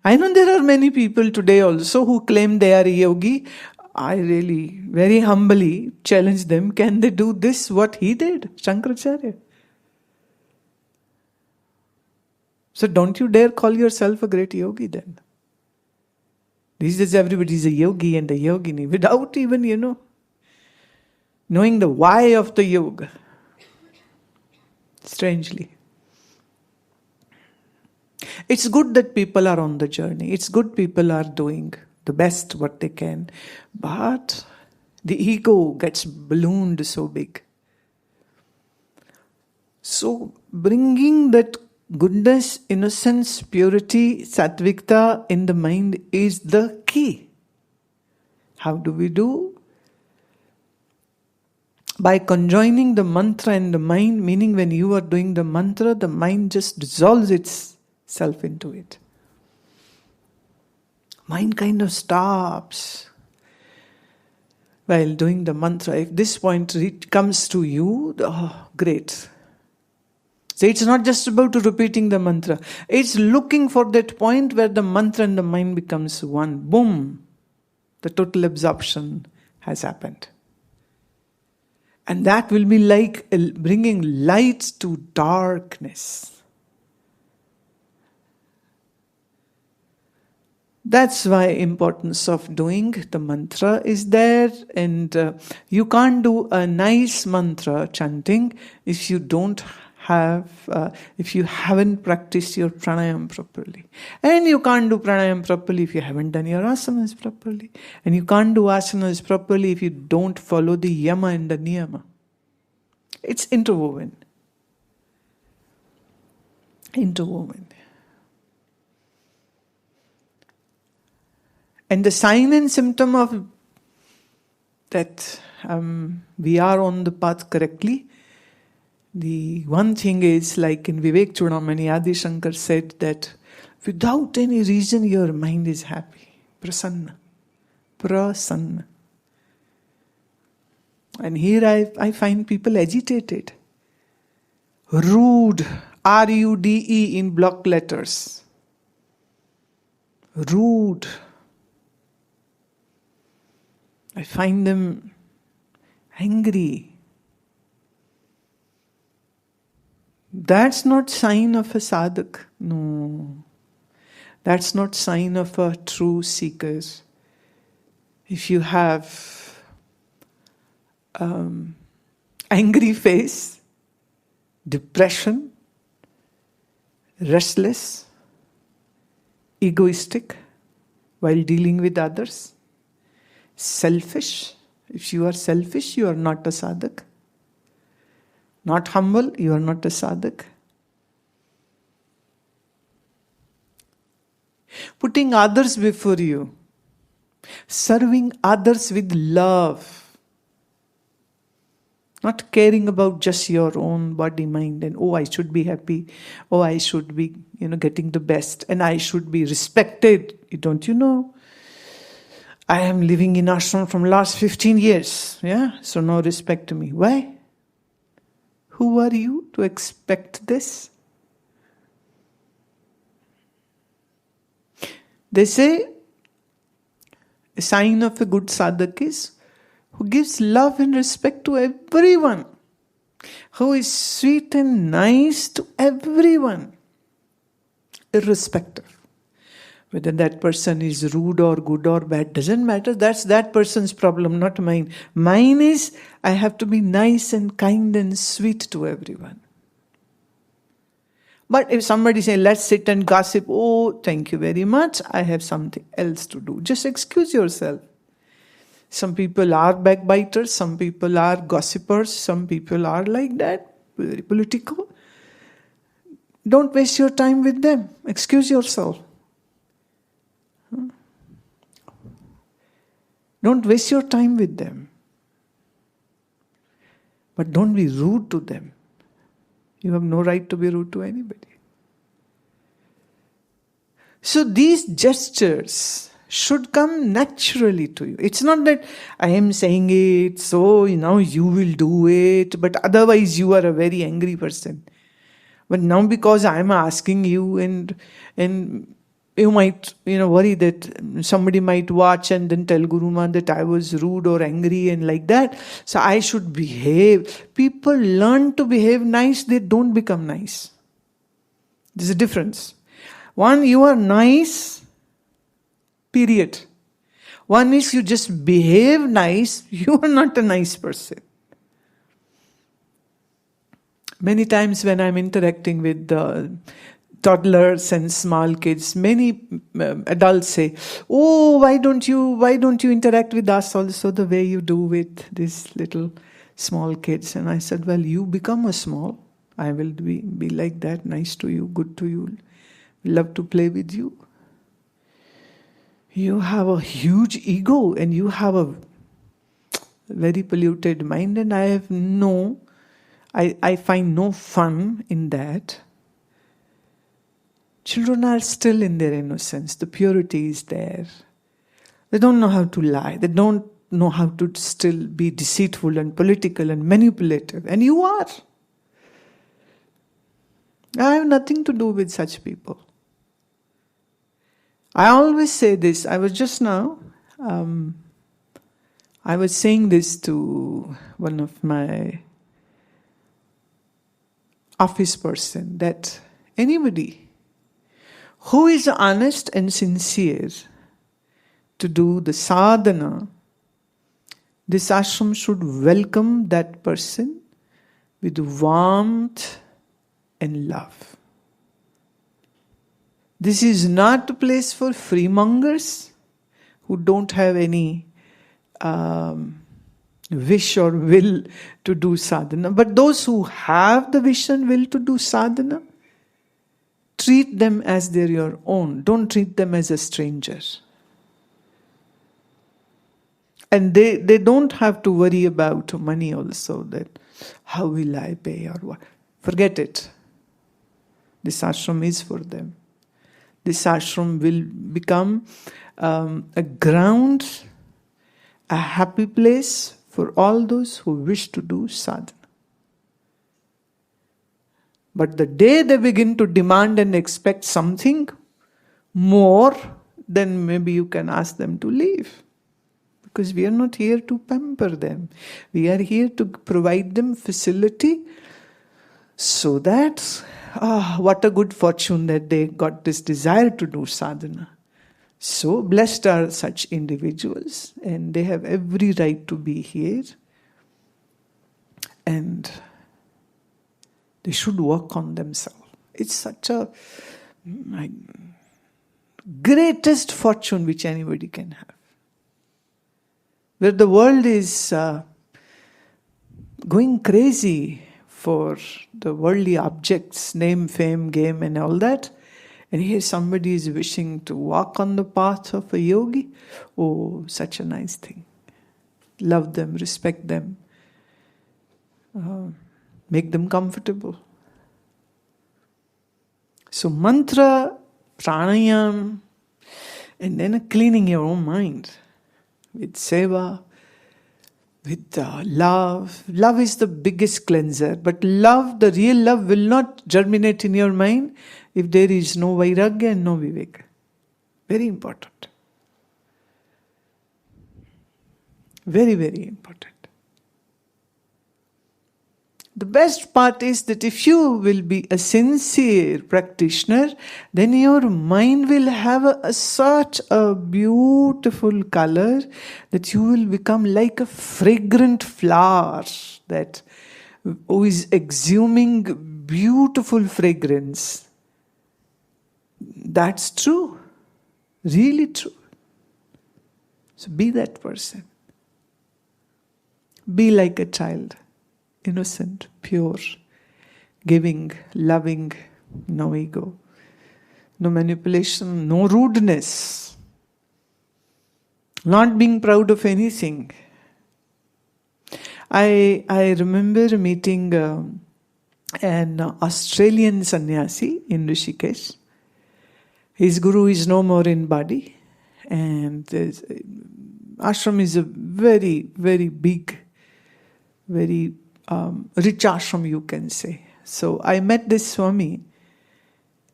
I know there are many people today also who claim they are a yogi. I really, very humbly challenge them. Can they do this, what he did, Shankaracharya? So don't you dare call yourself a great yogi then. These days everybody is a yogi and a yogini without even, knowing the why of the yoga. Strangely. It's good that people are on the journey. It's good people are doing the best what they can. But the ego gets ballooned so big. So bringing that goodness, innocence, purity, sattvikta in the mind is the key. How do we do? By conjoining the mantra and the mind, meaning when you are doing the mantra, the mind just dissolves itself into it. Mind kind of stops while doing the mantra. If this point comes to you, great. So it's not just about repeating the mantra. It's looking for that point where the mantra and the mind becomes one. Boom! The total absorption has happened. And that will be like bringing light to darkness. That's why importance of doing the mantra is there, and you can't do a nice mantra chanting if you if you haven't practiced your pranayam properly. And you can't do pranayam properly if you haven't done your asanas properly. And you can't do asanas properly if you don't follow the yama and the niyama. It's interwoven. Interwoven. And the sign and symptom of that we are on the path correctly, the one thing is, like in Vivek Chudamani, Adi Shankar said that without any reason your mind is happy. Prasanna. Prasanna. And here I find people agitated. Rude. R-U-D-E in block letters. Rude. I find them angry. That's not sign of a sadhak. No. That's not sign of a true seeker. If you have angry face, depression, restless, egoistic while dealing with others, selfish. If you are selfish, you are not a sadhak. Not humble, you are not a sadhak. Putting others before you. Serving others with love. Not caring about just your own body, mind, and I should be happy. I should be, getting the best. And I should be respected. Don't you know? I am living in ashram from last 15 years. Yeah? So no respect to me. Why? Who are you to expect this? They say a sign of a good sadhak is who gives love and respect to everyone, who is sweet and nice to everyone, irrespective. Whether that person is rude or good or bad, doesn't matter. That's that person's problem, not mine. Mine is, I have to be nice and kind and sweet to everyone. But if somebody says, let's sit and gossip, thank you very much, I have something else to do. Just excuse yourself. Some people are backbiters, some people are gossipers, some people are like that, very political. Don't waste your time with them. Excuse yourself. Don't waste your time with them. But don't be rude to them. You have no right to be rude to anybody. So these gestures should come naturally to you. It's not that I am saying it, so now you will do it, but otherwise you are a very angry person. But now because I am asking you and you might, worry that somebody might watch and then tell Guru Ma that I was rude or angry and like that. So I should behave. People learn to behave nice, they don't become nice. There's a difference. One, you are nice, period. One is you just behave nice, you are not a nice person. Many times when I'm interacting with toddlers and small kids, many adults say, "Oh, why don't you interact with us also the way you do with these little small kids?" And I said, "Well, you become a small. I will be like that, nice to you, good to you, love to play with you. You have a huge ego and you have a very polluted mind, and I find no fun in that." Children are still in their innocence. The purity is there. They don't know how to lie. They don't know how to still be deceitful and political and manipulative. And you are. I have nothing to do with such people. I always say this. I was just now, I was saying this to one of my office person, that anybody who is honest and sincere to do the sadhana, this ashram should welcome that person with warmth and love. This is not a place for freemongers who don't have any wish or will to do sadhana. But those who have the wish and will to do sadhana, treat them as they're your own. Don't treat them as a stranger. And they don't have to worry about money also, that how will I pay or what. Forget it. This ashram is for them. This ashram will become a ground, a happy place for all those who wish to do sadhana. But the day they begin to demand and expect something more, then maybe you can ask them to leave. Because we are not here to pamper them. We are here to provide them facility so that, what a good fortune that they got this desire to do sadhana. So blessed are such individuals, and they have every right to be here. And they should work on themselves. It's such a greatest fortune which anybody can have. Where the world is going crazy for the worldly objects, name, fame, game and all that. And here somebody is wishing to walk on the path of a yogi. Oh, such a nice thing. Love them, respect them. Make them comfortable. So mantra, pranayam, and then cleaning your own mind with seva, with love. Love is the biggest cleanser. But love, the real love, will not germinate in your mind if there is no vairagya and no viveka. Very important. Very, very important. The best part is that if you will be a sincere practitioner, then your mind will have such a beautiful color that you will become like a fragrant flower that who is exhuming beautiful fragrance. That's true. Really true. So be that person. Be like a child. Innocent, pure, giving, loving, no ego, no manipulation, no rudeness, not being proud of anything. I remember meeting an Australian sannyasi in Rishikesh. His guru is no more in body, and ashram is a very, very big, very rich ashram, you can say. So I met this Swami,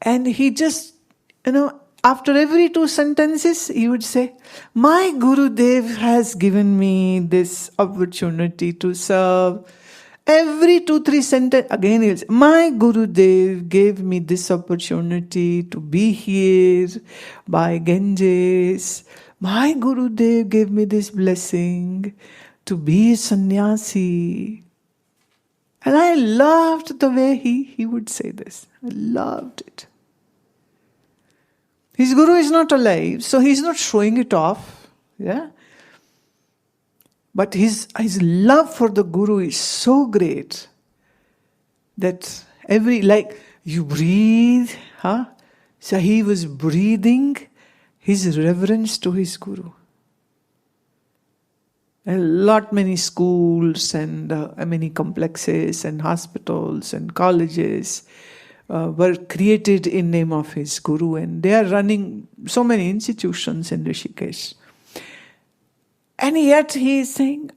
and he just, after every 2 sentences, he would say, my Gurudev has given me this opportunity to serve. Every 2-3 sentences, again he'll say, my Gurudev gave me this opportunity to be here by Ganges. My Gurudev gave me this blessing to be a sannyasi. And I loved the way he would say this. I loved it. His Guru is not alive, so he's not showing it off. Yeah. But his love for the Guru is so great that like you breathe, so he was breathing his reverence to his Guru. Many schools and many complexes and hospitals and colleges were created in name of his Guru, and they are running so many institutions in Rishikesh. And yet he is saying,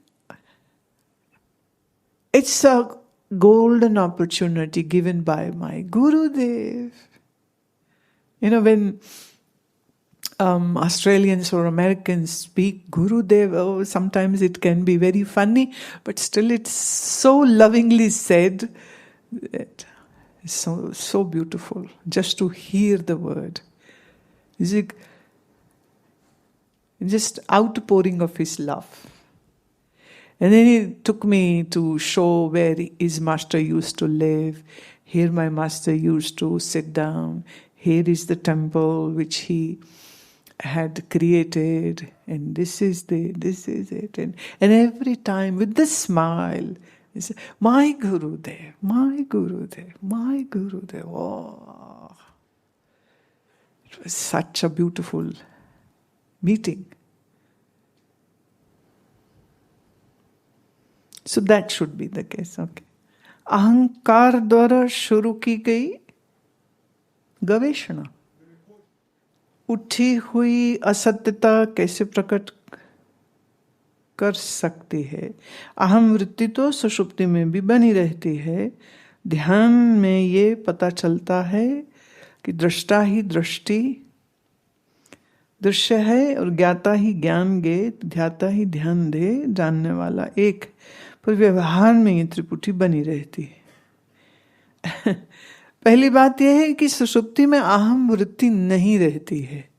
it's a golden opportunity given by my Gurudev. When Australians or Americans speak Gurudev, sometimes it can be very funny, but still it's so lovingly said that it's so beautiful just to hear the word. Is it just outpouring of his love? And then he took me to show where his master used to live. Here my master used to sit down. Here is the temple which he had created, and this is it. And every time with this smile, he said, my Gurudev, my Gurudev, my Gurudev. Oh, it was such a beautiful meeting. So that should be the case, okay. अहंकार द्वारा शुरू की गई गवेषणा, उठी हुई असत्यता कैसे प्रकट कर सकती है। अहम वृत्ति तो सुषुप्ति में भी बनी रहती है। ध्यान में ये पता चलता है कि दृष्टा ही दृश्य है और ज्ञाता ही ज्ञान गे, ध्याता ही ध्यान दे, जानने वाला एक, पर व्यवहार में ये त्रिपुटी बनी रहती है। पहली बात यह है कि सुषुप्ति में अहम वृत्ति नहीं रहती है,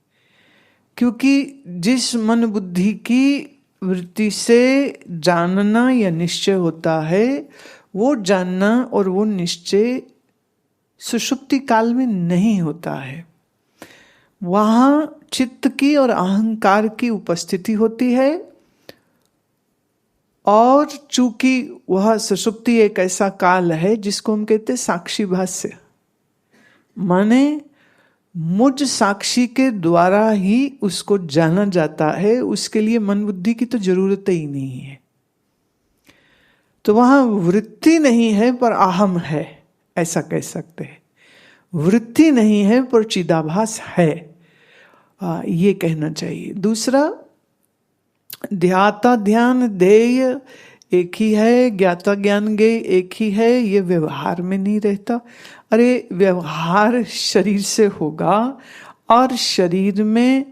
क्योंकि जिस मन बुद्धि की वृत्ति से जानना या निश्चय होता है, वो जानना और वो निश्चय सुषुप्ति काल में नहीं होता है। वहां चित्त की और अहंकार की उपस्थिति होती है, और चूंकि वह सुषुप्ति एक ऐसा काल है जिसको हम कहते हैं साक्षी भाष्य, माने मुझ साक्षी के द्वारा ही उसको जाना जाता है, उसके लिए मन बुद्धि की तो जरूरत ही नहीं है। तो वहां वृत्ति नहीं है पर अहम है, ऐसा कह सकते हैं। वृत्ति नहीं है पर चिदाभास है, ये कहना चाहिए। दूसरा, ध्याता ध्यान ध्येय एक ही है, ज्ञाता ज्ञान गे एक ही है, ये व्यवहार में नहीं रहता। अरे व्यवहार शरीर से होगा, और शरीर में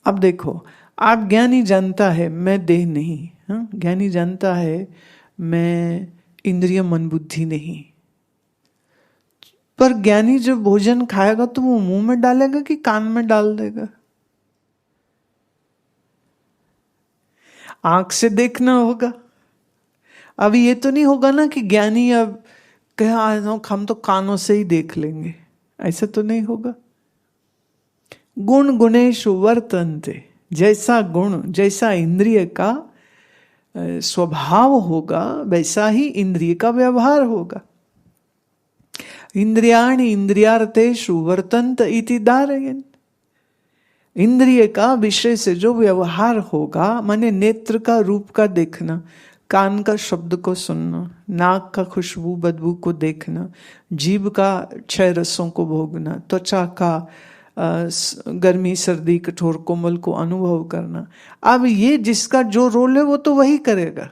अब देखो, आप ज्ञानी जानता है मैं देह नहीं, ज्ञानी जानता है मैं इंद्रिय मन बुद्धि नहीं, पर ज्ञानी जब भोजन खाएगा तो वो मुंह में डालेगा कि कान में डाल देगा? आंख से देखना होगा। अब ये तो नहीं होगा ना कि ज्ञानी अब कहा हम तो कानों से ही देख लेंगे, ऐसा तो नहीं होगा। गुण गुणेषु वर्तन्ते, जैसा गुण जैसा इंद्रिय का स्वभाव होगा वैसा ही इंद्रिय का व्यवहार होगा। इंद्रियाणि इंद्रियार्थेषु वर्तन्त इति धारयन्, इंद्रिय का विषय से जो व्यवहार होगा, माने नेत्र का रूप का देखना, कान का शब्द को सुनना, नाक का खुशबू बदबू को देखना, जीभ का 6 रसों को भोगना, त्वचा का गर्मी सर्दी कठोर कोमल को अनुभव करना। अब ये जिसका जो रोल है वो तो वही करेगा।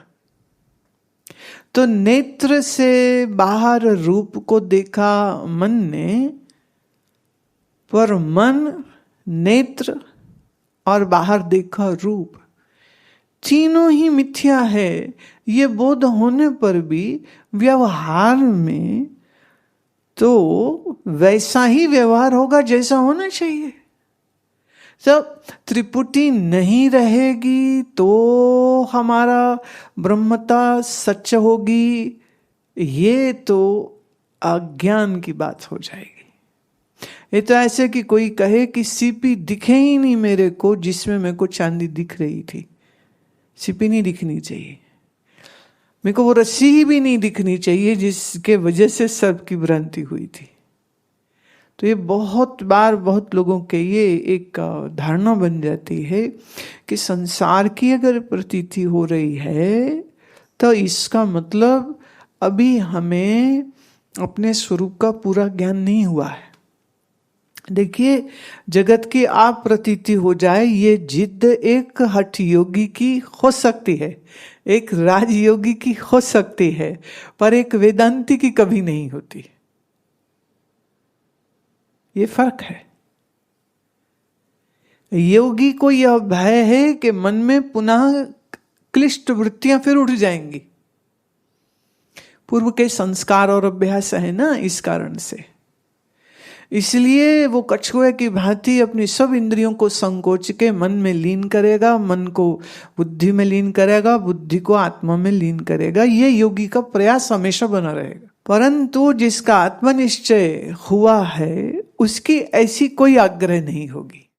तो नेत्र से बाहर रूप को देखा मन ने, पर मन नेत्र और बाहर देखा रूप, तीनों ही मिथ्या है। ये बोध होने पर भी व्यवहार में तो वैसा ही व्यवहार होगा जैसा होना चाहिए। जब त्रिपुटी नहीं रहेगी तो हमारा ब्रह्मता सच होगी, ये तो अज्ञान की बात हो जाएगी। ये तो ऐसे कि कोई कहे कि सीपी दिखे ही नहीं मेरे को जिसमें मेरे को चांदी दिख रही थी। सीपी नहीं दिखनी चाहिए मेरे को, वो रस्सी भी नहीं दिखनी चाहिए जिसके वजह से सर्प की भ्रांति हुई थी। तो ये बहुत बार बहुत लोगों के ये एक धारणा बन जाती है कि संसार की अगर प्रतीति हो रही है तो इसका मतलब अभी हमें अपने स्वरूप का पूरा ज्ञान नहीं हुआ है। देखिए, जगत की आप प्रतीति हो जाए, ये जिद एक हठ योगी की हो सकती है, एक राजयोगी की हो सकती है, पर एक वेदांती की कभी नहीं होती। ये फर्क है। योगी को यह भय है कि मन में पुनः क्लिष्ट वृत्तियां फिर उठ जाएंगी। पूर्व के संस्कार और अभ्यास है ना, इस कारण से। इसलिए वो कछुए की भांति अपनी सब इंद्रियों को संकोच के मन में लीन करेगा, मन को बुद्धि में लीन करेगा, बुद्धि को आत्मा में लीन करेगा। ये योगी का प्रयास हमेशा बना रहेगा। परंतु जिसका आत्मनिश्चय हुआ है उसकी ऐसी कोई आग्रह नहीं होगी।